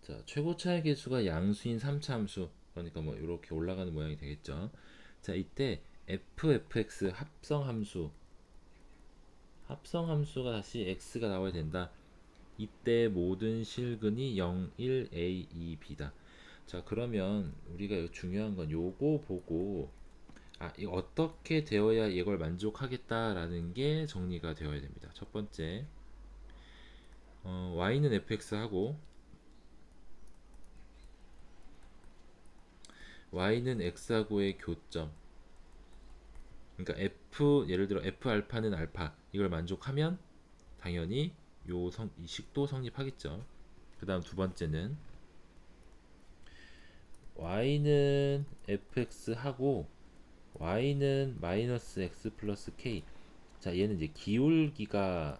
자, 최고차의 개수가 양수인 3차 함수. 그러니까 뭐 이렇게 올라가는 모양이 되겠죠. 자, 이때 fx 합성 함수가 다시 x가 나와야 된다. 이때 모든 실근이 0, 1, a, 2, b다. 자, 그러면 우리가 중요한 건 요거 보고 이 어떻게 되어야 이걸 만족하겠다라는 게 정리가 되어야 됩니다. 첫 번째, y는 fx 하고 y는 x하고의 교점. 그러니까 예를 들어 f 알파는 알파 이걸 만족하면 당연히 이 식도 성립하겠죠. 그 다음 두 번째는 y는 fx 하고 y는 마이너스 x 플러스 k. 자, 얘는 이제 기울기가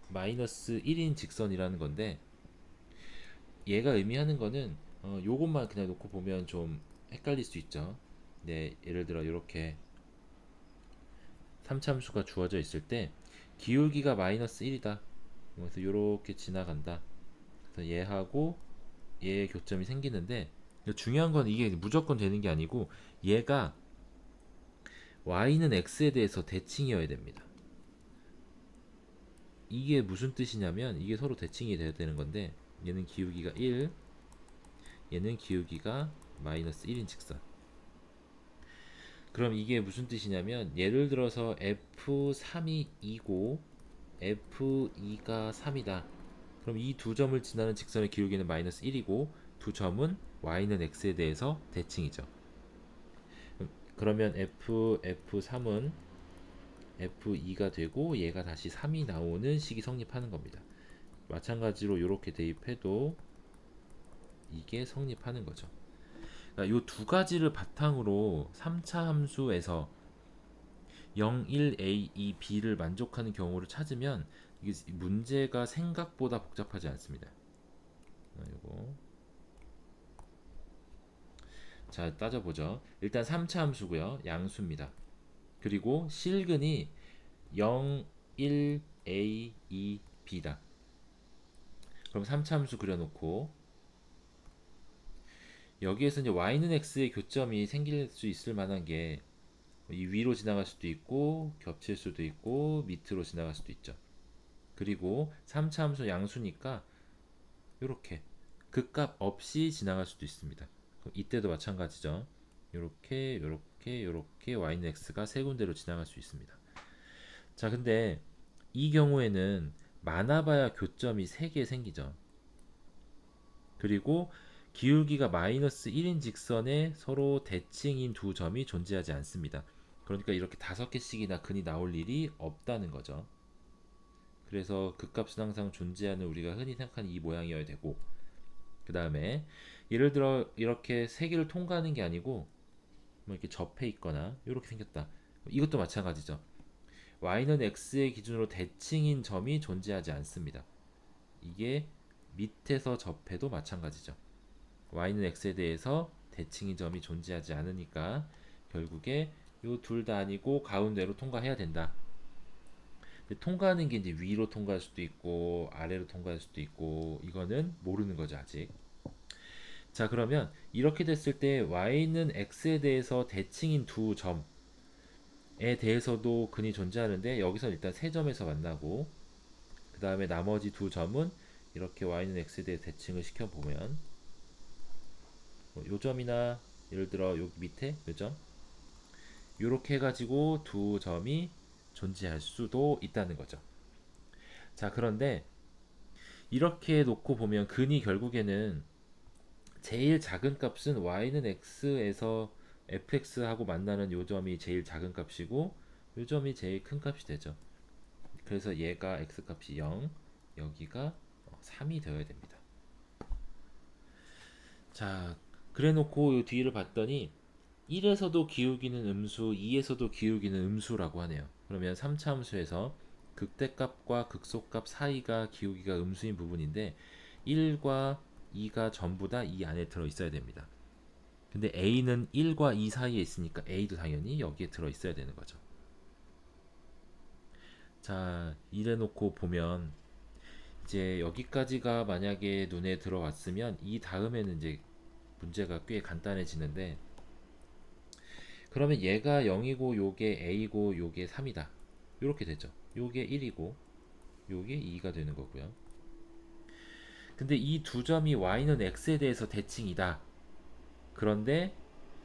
마이너스 1인 직선이라는 건데 얘가 의미하는 거는 요것만 그냥 놓고 보면 좀 헷갈릴 수 있죠. 네, 예를 들어 이렇게 삼참수가 주어져 있을 때 기울기가 마이너스 1이다. 그래서 이렇게 지나간다. 그래서 얘하고 얘의 교점이 생기는데 중요한 건 이게 무조건 되는 게 아니고 얘가 y는 x에 대해서 대칭이어야 됩니다. 이게 무슨 뜻이냐면 이게 서로 대칭이 돼야 되는 건데 얘는 기울기가 1, 얘는 기울기가 마이너스 1인 직선. 그럼 이게 무슨 뜻이냐면 예를 들어서 F3이 2고 F2가 3이다. 그럼 이 두 점을 지나는 직선의 기울기는 마이너스 1이고 두 점은 y는 x에 대해서 대칭이죠. 그러면 F3은 F2가 되고 얘가 다시 3이 나오는 식이 성립하는 겁니다. 마찬가지로 이렇게 대입해도 이게 성립하는 거죠. 그러니까 이 두 가지를 바탕으로 3차 함수에서 0, 1, A, 2, B를 만족하는 경우를 찾으면 이게 문제가 생각보다 복잡하지 않습니다. 이거 자, 따져보죠. 일단 3차 함수고요. 양수입니다. 그리고 실근이 0, 1, A, 2, B다. 그럼 3차 함수 그려놓고 여기에서 이제 y는 x의 교점이 생길 수 있을 만한 게 이 위로 지나갈 수도 있고 겹칠 수도 있고 밑으로 지나갈 수도 있죠. 그리고 3차 함수 양수니까 이렇게 극값 없이 지나갈 수도 있습니다. 그럼 이때도 마찬가지죠. 이렇게 이렇게 이렇게 y는 x가 세 군데로 지나갈 수 있습니다. 자, 근데 이 경우에는 많아봐야 교점이 3개 생기죠. 그리고 기울기가 마이너스 1인 직선에 서로 대칭인 두 점이 존재하지 않습니다. 그러니까 이렇게 5개씩이나 근이 나올 일이 없다는 거죠. 그래서 극값은 항상 존재하는 우리가 흔히 생각하는 이 모양이어야 되고, 그 다음에 예를 들어 이렇게 3개를 통과하는 게 아니고 뭐 이렇게 접해 있거나 이렇게 생겼다. 이것도 마찬가지죠. y는 x의 기준으로 대칭인 점이 존재하지 않습니다. 이게 밑에서 접해도 마찬가지죠. y는 x에 대해서 대칭인 점이 존재하지 않으니까 결국에 요 둘 다 아니고 가운데로 통과해야 된다. 통과하는 게 이제 위로 통과할 수도 있고 아래로 통과할 수도 있고 이거는 모르는 거죠 아직. 자, 그러면 이렇게 됐을 때 y는 x에 대해서 대칭인 두 점에 대해서도 근이 존재하는데 여기서 일단 세 점에서 만나고 그 다음에 나머지 두 점은 이렇게 y는 x에 대해 대칭을 시켜보면 요 점이나 예를 들어 여기 밑에 요 점 이렇게 해가지고 두 점이 존재할 수도 있다는 거죠. 자, 그런데 이렇게 놓고 보면 근이 결국에는 제일 작은 값은 y는 x에서 fx하고 만나는 요 점이 제일 작은 값이고 요 점이 제일 큰 값이 되죠. 그래서 얘가 x 값이 0, 여기가 3이 되어야 됩니다. 자, 그래 놓고 요 뒤를 봤더니 1에서도 기울기는 음수, 2에서도 기울기는 음수라고 하네요. 그러면 3차 함수에서 극대값과 극소값 사이가 기울기가 음수인 부분인데 1과 2가 전부 다 이 안에 들어 있어야 됩니다. 근데 A는 1과 2 사이에 있으니까 A도 당연히 여기에 들어 있어야 되는 거죠. 자, 이래 놓고 보면 이제 여기까지가 만약에 눈에 들어왔으면 이 다음에는 이제 문제가 꽤 간단해지는데, 그러면 얘가 0이고 요게 a고 요게 3이다. 이렇게 되죠. 요게 1이고 요게 2가 되는 거고요. 근데 이 두 점이 y는 x에 대해서 대칭이다. 그런데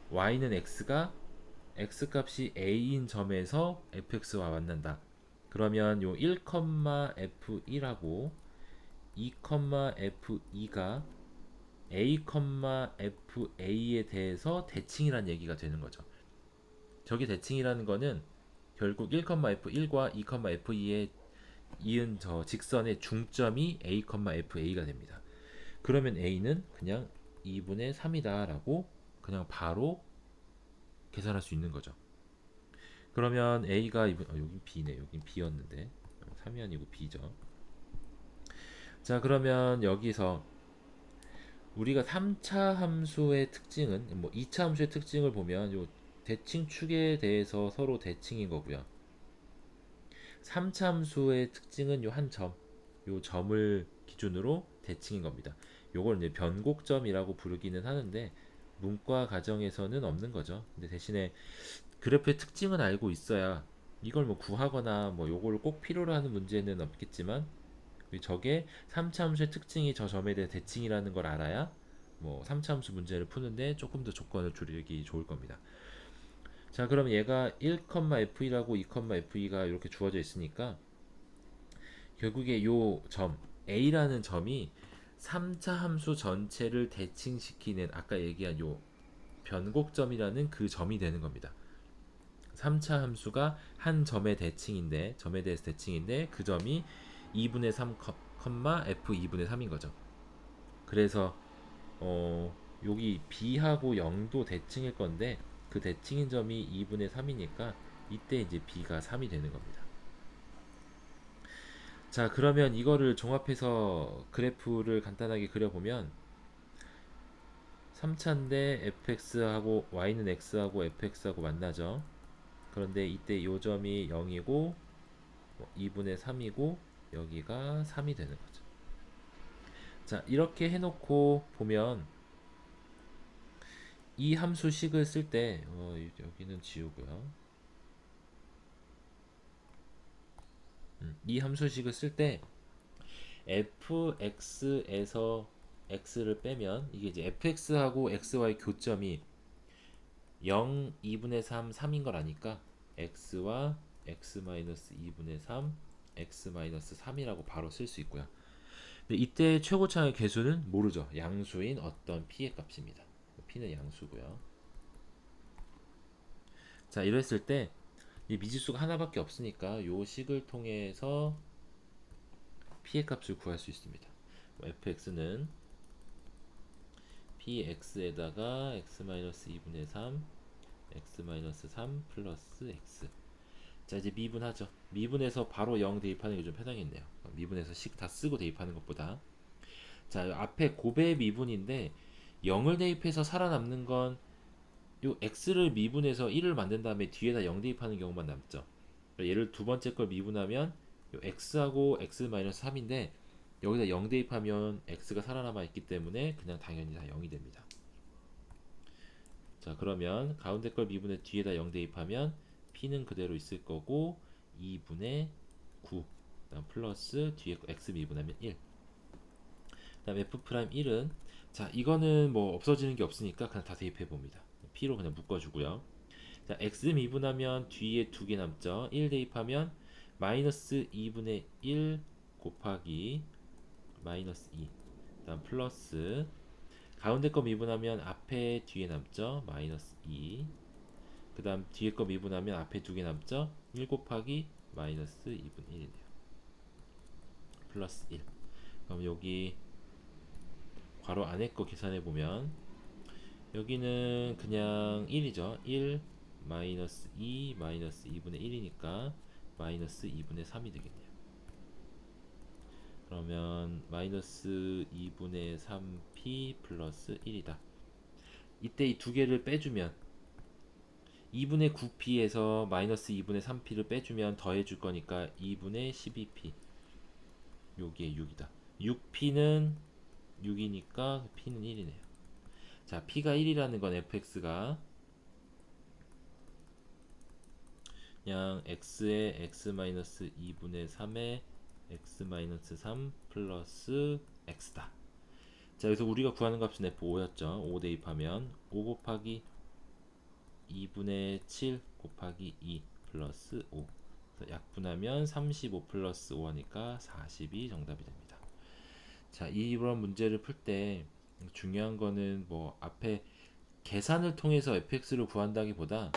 y는 x가 x 값이 a인 점에서 fx와 만난다. 그러면 요 1,f1하고 2,f2가 a, fa에 대해서 대칭이란 얘기가 되는 거죠. 저게 대칭이라는 거는 결국 1,f1과 2,f2의 이은 저 직선의 중점이 a, fa가 됩니다. 그러면 a는 그냥 2분의 3이다 라고 그냥 바로 계산할 수 있는 거죠. 그러면 a가 여긴 b네. 여긴 b였는데 3이 아니고 b죠. 자, 그러면 여기서 우리가 3차 함수의 특징은, 뭐 2차 함수의 특징을 보면 요 대칭축에 대해서 서로 대칭인 거고요. 3차 함수의 특징은 요 한 점, 요 점을 기준으로 대칭인 겁니다. 요걸 이제 변곡점이라고 부르기는 하는데 문과 가정에서는 없는 거죠. 근데 대신에 그래프의 특징은 알고 있어야 이걸 뭐 구하거나 뭐 요걸 꼭 필요로 하는 문제는 없겠지만, 저게 3차 함수의 특징이 저 점에 대해 대칭이라는 걸 알아야 뭐 3차 함수 문제를 푸는데 조금 더 조건을 줄이기 좋을 겁니다. 자, 그럼 얘가 1,f1하고 2,f2가 이렇게 주어져 있으니까 결국에 요 점 a라는 점이 3차 함수 전체를 대칭시키는 아까 얘기한 요 변곡점이라는 그 점이 되는 겁니다. 3차 함수가 한 점의 대칭인데, 점에 대해서 대칭인데 그 점이 2분의 3, f 2분의 3인 거죠. 그래서 여기 b하고 0도 대칭일 건데 그 대칭인 점이 2분의 3이니까 이때 이제 b가 3이 되는 겁니다. 자, 그러면 이거를 종합해서 그래프를 간단하게 그려보면 3차인데 fx하고 y는 x하고 fx하고 만나죠. 그런데 이때 이 점이 0이고 2분의 3이고 여기가 3이 되는 거죠. 자, 이렇게 해놓고 보면 이 함수식을 쓸 때 여기는 지우고요. 이 함수식을 쓸 때 fx에서 x를 빼면 이게 이제 fx하고 xy 교점이 0, 2분의 3, 3인 걸 아니까 x와 x-2분의 3, x-3이라고 바로 쓸 수 있고요. 근데 이때 최고차의 개수는 모르죠. 양수인 어떤 p의 값입니다. p는 양수고요. 자, 이랬을 때 이 미지수가 하나밖에 없으니까 요 식을 통해서 p의 값을 구할 수 있습니다. fx는 px에다가 x-2분의 3, x-3 플러스 x. 자, 이제 미분하죠. 미분해서 바로 0 대입하는 게 좀 편하겠네요. 미분해서 식 다 쓰고 대입하는 것보다. 자, 앞에 곱의 미분인데 0을 대입해서 살아남는 건 요 x를 미분해서 1을 만든 다음에 뒤에다 0 대입하는 경우만 남죠. 얘를 두 번째 걸 미분하면 요 x하고 x-3인데 여기다 0 대입하면 x가 살아남아 있기 때문에 그냥 당연히 다 0이 됩니다. 자, 그러면 가운데 걸 미분해 뒤에다 0 대입하면 p는 그대로 있을 거고 2분의 9 그다음 플러스 뒤에 거 x 미분하면 1. 그다음 f'1은 자, 이거는 뭐 없어지는 게 없으니까 그냥 다 대입해 봅니다. p로 그냥 묶어주고요. 자, x 미분하면 뒤에 두 개 남죠. 1 대입하면 마이너스 2분의 1 곱하기 마이너스 2. 그다음 플러스 가운데 거 미분하면 앞에 뒤에 남죠. 마이너스 2. 그 다음 뒤에 거 미분하면 앞에 두 개 남죠. 1 곱하기 마이너스 2분의 1이네요. 플러스 1. 그럼 여기 괄호 안에 거 계산해 보면 여기는 그냥 1이죠. 1 마이너스 2 마이너스 2분의 1이니까 마이너스 2분의 3이 되겠네요. 그러면 마이너스 2분의 3p 플러스 1이다. 이때 이 두 개를 빼주면 2분의 9p에서 마이너스 2분의 3p를 빼주면 더해줄 거니까 2분의 12p 여기에 6이다. 6p는 6이니까 p는 1이네요. 자, p가 1이라는 건 fx가 그냥 x에 x-2분의 3에 x-3 플러스 x다. 자, 여기서 우리가 구하는 값은 f5였죠. 5 대입하면 5 곱하기 2분의 7 곱하기 2 플러스 5. 약분하면 35 플러스 5 하니까 40이 정답이 됩니다. 자, 이런 문제를 풀 때 중요한 거는 뭐 앞에 계산을 통해서 fx를 구한다기보다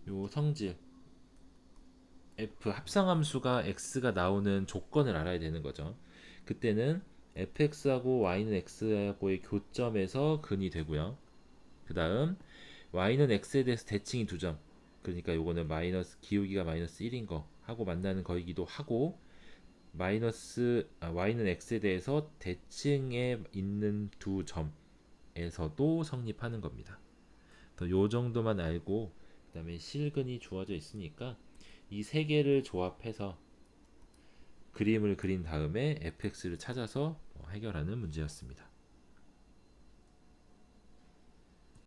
요 성질 f 합성함수가 x가 나오는 조건을 알아야 되는 거죠. 그때는 fx하고 y는 x하고의 교점에서 근이 되고요. 그 다음 y는 x에 대해서 대칭이 2점. 그러니까 요거는 마이너스 기울기가 마이너스 1인 거 하고 만나는 거이기도 하고 y는 x에 대해서 대칭에 있는 2점에서도 성립하는 겁니다. 요 정도만 알고 그다음에 실근이 주어져 있으니까 이 세 개를 조합해서 그림을 그린 다음에 fx를 찾아서 해결하는 문제였습니다.